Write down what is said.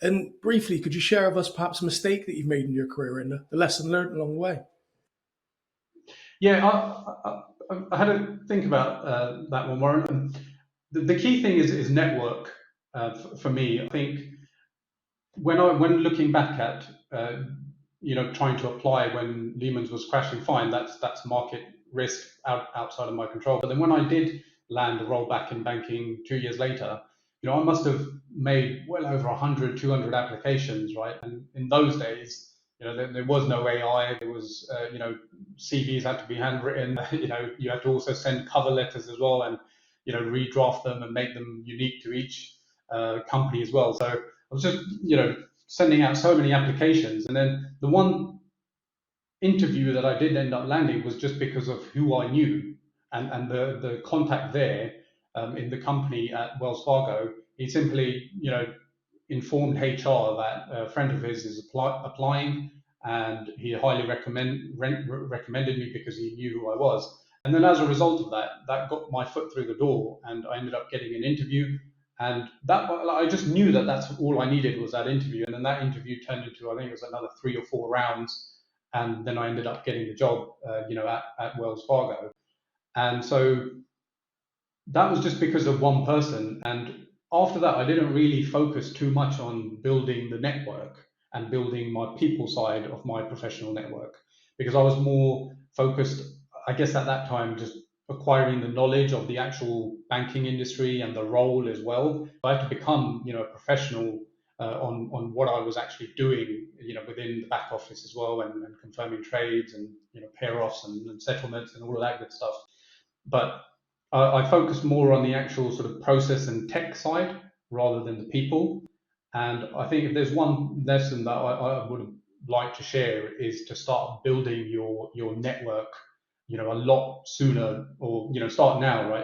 And briefly, could you share with us perhaps a mistake that you've made in your career and the lesson learned along the way? Yeah, I had to think about that one, Warren. And the key thing is network for me. I think when looking back at trying to apply when Lehman's was crashing, fine, that's market risk outside of my control. But then when I did land a role back in banking 2 years later, I must have made well over 100, 200 applications, right? And in those days, there was no AI. There was, CVs had to be handwritten. You had to also send cover letters as well, and redraft them and make them unique to each company as well. So I was just, sending out so many applications, and then the one interview that I did end up landing was just because of who I knew, and the contact there in the company at Wells Fargo. He simply, informed HR that a friend of his is applying, and he highly recommended me because he knew who I was. And then as a result of that, that got my foot through the door, and I ended up getting an interview. And that I just knew that that's all I needed was that interview. And then that interview turned into, I think it was another 3 or 4 rounds, and then I ended up getting the job, at Wells Fargo. And so that was just because of one person. And after that, I didn't really focus too much on building the network and building my people side of my professional network, because I was more focused, I guess, at that time, just acquiring the knowledge of the actual banking industry and the role as well. I had to become, a professional on what I was actually doing, within the back office as well, and confirming trades and pair offs and settlements and all of that good stuff. But I focus more on the actual sort of process and tech side rather than the people. And I think if there's one lesson that I would like to share is to start building your network, a lot sooner, or start now, right?